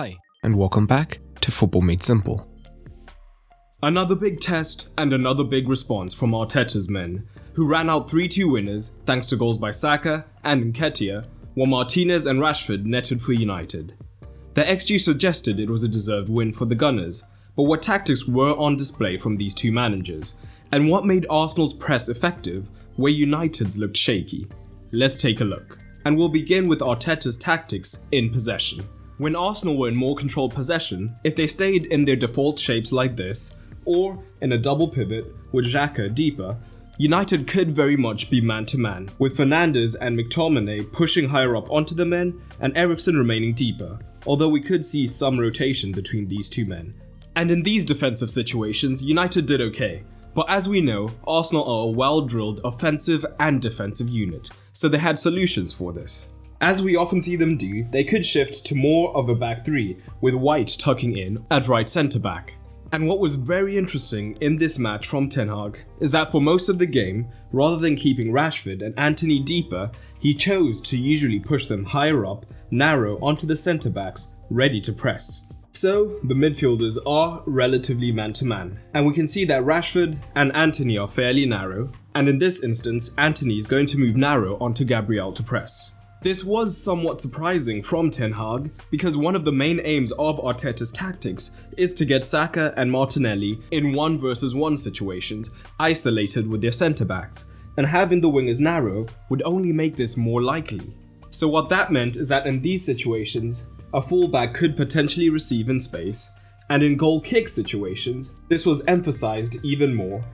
Hi, and welcome back to Football Made Simple. Another big test and another big response from Arteta's men, who ran out 3-2 winners thanks to goals by Saka and Nketiah, while Martinez and Rashford netted for United. The XG suggested it was a deserved win for the Gunners, but what tactics were on display from these two managers, and what made Arsenal's press effective where United's looked shaky? Let's take a look. And we'll begin with Arteta's tactics in possession. When Arsenal were in more controlled possession, if they stayed in their default shapes like this, or in a double pivot with Xhaka deeper, United could very much be man-to-man, with Fernandes and McTominay pushing higher up onto the men and Eriksen remaining deeper, although we could see some rotation between these two men. And in these defensive situations, United did okay, but as we know, Arsenal are a well-drilled offensive and defensive unit, so they had solutions for this. As we often see them do, they could shift to more of a back three, with White tucking in at right centre-back. And what was very interesting in this match from Ten Hag is that for most of the game, rather than keeping Rashford and Antony deeper, he chose to usually push them higher up, narrow onto the centre-backs, ready to press. So, the midfielders are relatively man-to-man, and we can see that Rashford and Antony are fairly narrow, and in this instance, Antony is going to move narrow onto Gabriel to press. This was somewhat surprising from Ten Hag, because one of the main aims of Arteta's tactics is to get Saka and Martinelli in 1-versus-1 situations, isolated with their centre-backs, and having the wingers narrow would only make this more likely. So what that meant is that in these situations, a fullback could potentially receive in space, and in goal kick situations, this was emphasized even more,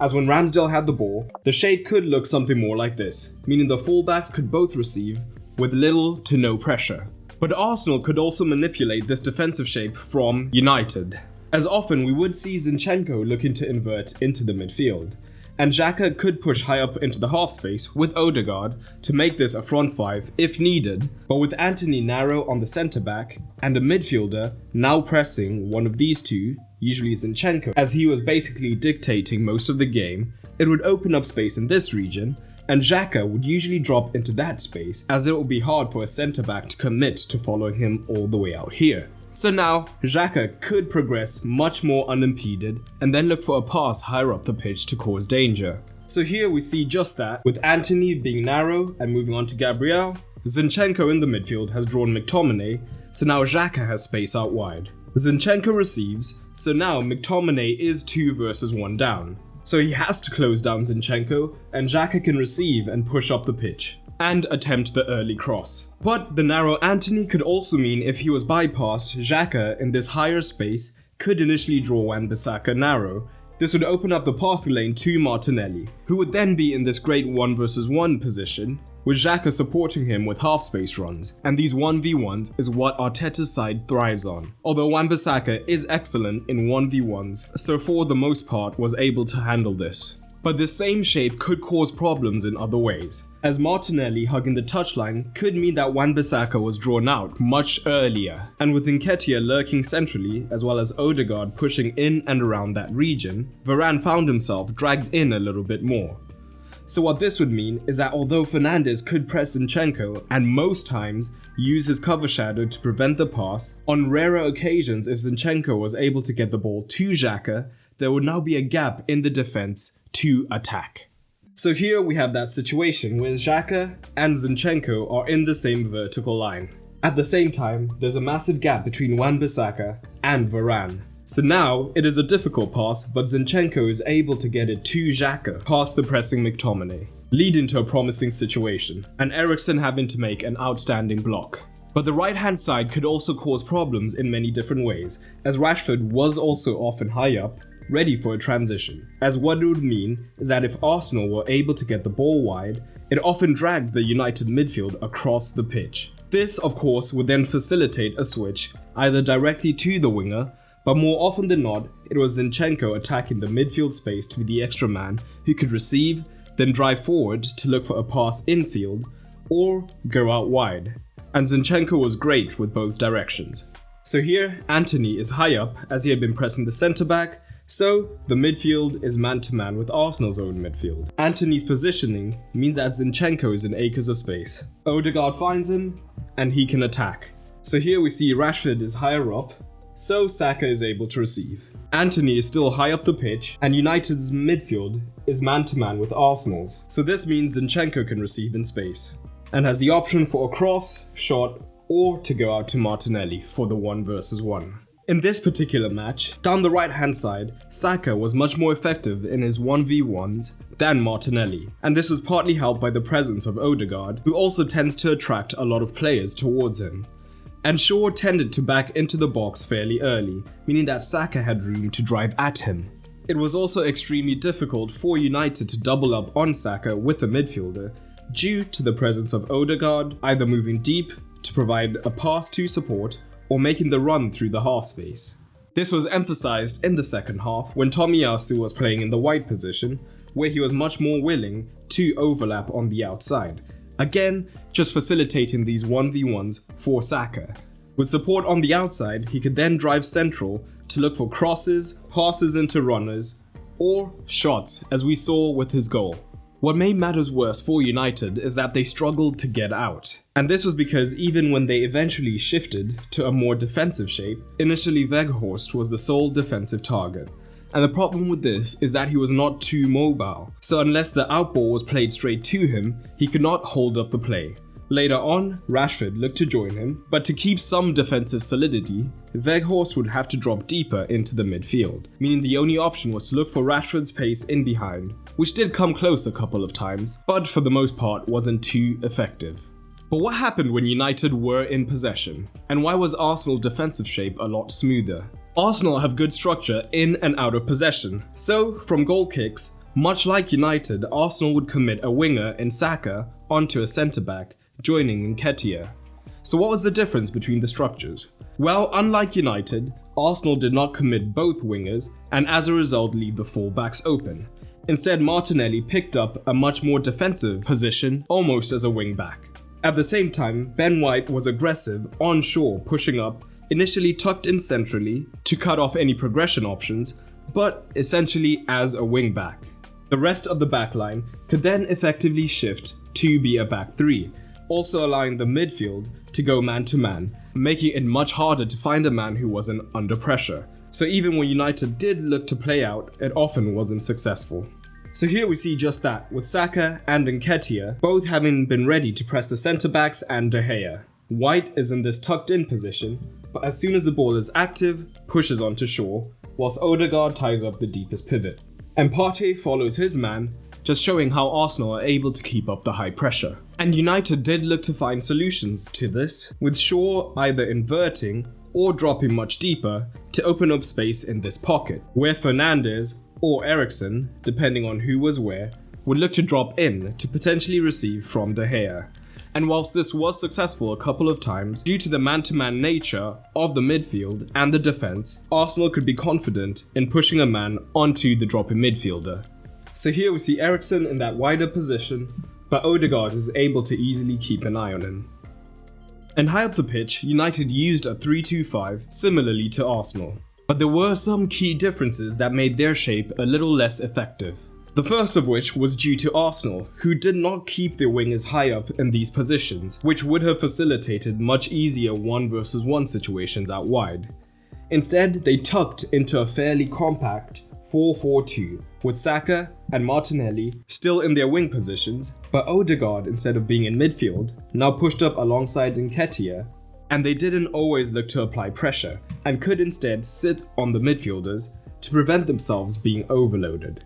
as when Ramsdale had the ball, the shape could look something more like this, meaning the fullbacks could both receive with little to no pressure. But Arsenal could also manipulate this defensive shape from United, as often we would see Zinchenko looking to invert into the midfield, and Xhaka could push high up into the half space with Odegaard to make this a front five if needed, but with Antony narrow on the centre back and a midfielder now pressing one of these two, usually Zinchenko, as he was basically dictating most of the game, it would open up space in this region, and Xhaka would usually drop into that space, as it would be hard for a centre back to commit to following him all the way out here. So now, Xhaka could progress much more unimpeded and then look for a pass higher up the pitch to cause danger. So here we see just that, with Antony being narrow and moving on to Gabriel, Zinchenko in the midfield has drawn McTominay, so now Xhaka has space out wide. Zinchenko receives, so now McTominay is 2-versus-1 down. So he has to close down Zinchenko, and Xhaka can receive and push up the pitch, and attempt the early cross. But the narrow Antony could also mean if he was bypassed, Xhaka in this higher space could initially draw Wan-Bissaka narrow. This would open up the passing lane to Martinelli, who would then be in this great 1-versus-1 position, with Xhaka supporting him with half-space runs, and these 1v1s is what Arteta's side thrives on. Although Wan-Bissaka is excellent in 1v1s, so for the most part was able to handle this. But this same shape could cause problems in other ways, as Martinelli hugging the touchline could mean that Wan-Bissaka was drawn out much earlier, and with Nketiah lurking centrally as well as Odegaard pushing in and around that region, Varane found himself dragged in a little bit more. So what this would mean is that although Fernandes could press Zinchenko and most times use his cover shadow to prevent the pass, on rarer occasions if Zinchenko was able to get the ball to Xhaka, there would now be a gap in the defense to attack. So here we have that situation where Xhaka and Zinchenko are in the same vertical line. At the same time, there's a massive gap between Wan-Bissaka and Varane. So now, it is a difficult pass, but Zinchenko is able to get it to Xhaka past the pressing McTominay, leading to a promising situation, and Eriksen having to make an outstanding block. But the right-hand side could also cause problems in many different ways, as Rashford was also often high up, ready for a transition, as what it would mean is that if Arsenal were able to get the ball wide, it often dragged the United midfield across the pitch. This, of course, would then facilitate a switch, either directly to the winger, but more often than not, it was Zinchenko attacking the midfield space to be the extra man who could receive, then drive forward to look for a pass infield, or go out wide. And Zinchenko was great with both directions. So here, Antony is high up as he had been pressing the centre-back, so the midfield is man-to-man with Arsenal's own midfield. Antony's positioning means that Zinchenko is in acres of space. Odegaard finds him, and he can attack. So here we see Rashford is higher up, so Saka is able to receive. Antony is still high up the pitch, and United's midfield is man-to-man with Arsenal's. So this means Zinchenko can receive in space, and has the option for a cross, shot, or to go out to Martinelli for the 1v1. In this particular match, down the right hand side, Saka was much more effective in his 1v1s than Martinelli, and this was partly helped by the presence of Odegaard, who also tends to attract a lot of players towards him. And Shaw tended to back into the box fairly early, meaning that Saka had room to drive at him. It was also extremely difficult for United to double up on Saka with the midfielder, due to the presence of Odegaard either moving deep to provide a pass to support or making the run through the half space. This was emphasized in the second half when Tomiyasu was playing in the wide position, where he was much more willing to overlap on the outside, again just facilitating these 1v1s for Saka. With support on the outside, he could then drive central to look for crosses, passes into runners, or shots, as we saw with his goal. What made matters worse for United is that they struggled to get out. And this was because even when they eventually shifted to a more defensive shape, initially Weghorst was the sole defensive target. And the problem with this is that he was not too mobile, so unless the outball was played straight to him, he could not hold up the play. Later on, Rashford looked to join him, but to keep some defensive solidity, Weghorst would have to drop deeper into the midfield, meaning the only option was to look for Rashford's pace in behind, which did come close a couple of times, but for the most part wasn't too effective. But what happened when United were in possession? And why was Arsenal's defensive shape a lot smoother? Arsenal have good structure in and out of possession, so from goal kicks, much like United, Arsenal would commit a winger in Saka onto a centre-back, joining Nketiah. So what was the difference between the structures? Well, unlike United, Arsenal did not commit both wingers and as a result leave the full-backs open. Instead, Martinelli picked up a much more defensive position, almost as a wing-back. At the same time, Ben White was aggressive on Shaw, pushing up, initially tucked in centrally to cut off any progression options, but essentially as a wing-back. The rest of the backline could then effectively shift to be a back three, also allowing the midfield to go man-to-man, making it much harder to find a man who wasn't under pressure. So even when United did look to play out, it often wasn't successful. So here we see just that, with Saka and Nketiah both having been ready to press the centre-backs and De Gea. White is in this tucked-in position, but as soon as the ball is active, pushes onto Shaw, whilst Odegaard ties up the deepest pivot. And Partey follows his man, just showing how Arsenal are able to keep up the high pressure. And United did look to find solutions to this, with Shaw either inverting or dropping much deeper to open up space in this pocket, where Fernandes or Eriksen, depending on who was where, would look to drop in to potentially receive from De Gea. And whilst this was successful a couple of times, due to the man-to-man nature of the midfield and the defence, Arsenal could be confident in pushing a man onto the dropping midfielder. So here we see Eriksen in that wider position, but Odegaard is able to easily keep an eye on him. And high up the pitch, United used a 3-2-5 similarly to Arsenal. But there were some key differences that made their shape a little less effective. The first of which was due to Arsenal, who did not keep their wingers high up in these positions, which would have facilitated much easier 1v1 situations out wide. Instead, they tucked into a fairly compact 4-4-2, with Saka and Martinelli still in their wing positions, but Odegaard, instead of being in midfield, now pushed up alongside Nketiah, and they didn't always look to apply pressure, and could instead sit on the midfielders to prevent themselves being overloaded.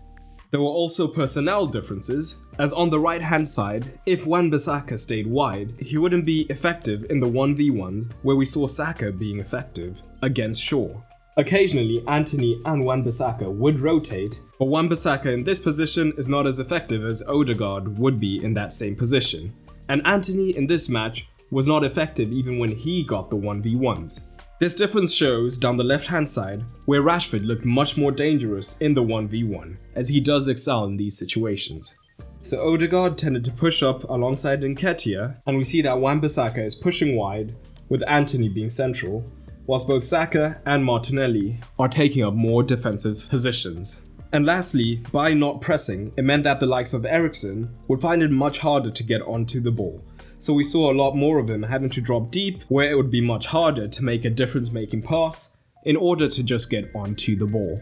There were also personnel differences, as on the right hand side, if Wan-Bissaka stayed wide, he wouldn't be effective in the 1v1s where we saw Saka being effective against Shaw. Occasionally, Antony and Wan-Bissaka would rotate, but Wan-Bissaka in this position is not as effective as Odegaard would be in that same position, and Antony in this match was not effective even when he got the 1v1s. This difference shows down the left hand side, where Rashford looked much more dangerous in the 1v1, as he does excel in these situations. So Odegaard tended to push up alongside Nketiah, and we see that Wan-Bissaka is pushing wide, with Antony being central, whilst both Saka and Martinelli are taking up more defensive positions. And lastly, by not pressing, it meant that the likes of Eriksen would find it much harder to get onto the ball. so we saw a lot more of him having to drop deep where it would be much harder to make a difference-making pass in order to just get onto the ball.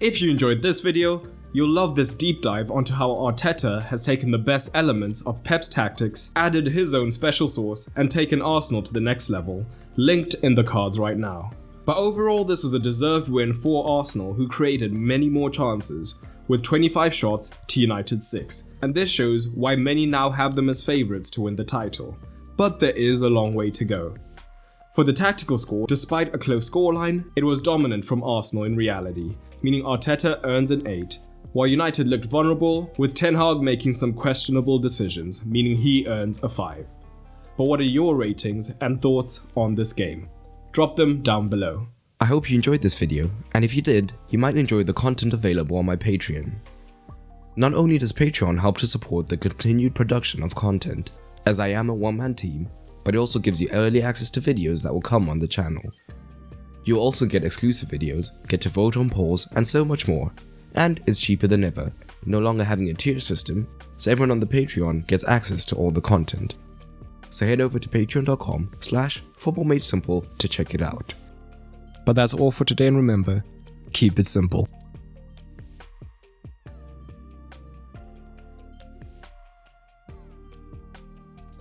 If you enjoyed this video, you'll love this deep dive onto how Arteta has taken the best elements of Pep's tactics, added his own special sauce, and taken Arsenal to the next level, linked in the cards right now. But overall, this was a deserved win for Arsenal, who created many more chances, with 25 shots to United's 6, and this shows why many now have them as favourites to win the title. But there is a long way to go. For the tactical score, despite a close scoreline, it was dominant from Arsenal in reality, meaning Arteta earns an 8, while United looked vulnerable, with Ten Hag making some questionable decisions, meaning he earns a 5. But what are your ratings and thoughts on this game? Drop them down below. I hope you enjoyed this video, and if you did, you might enjoy the content available on my Patreon. Not only does Patreon help to support the continued production of content, as I am a one-man team, but it also gives you early access to videos that will come on the channel. You'll also get exclusive videos, get to vote on polls, and so much more. And it's cheaper than ever, no longer having a tier system, so everyone on the Patreon gets access to all the content. So head over to patreon.com/footballmadesimple to check it out. But that's all for today, and remember, keep it simple.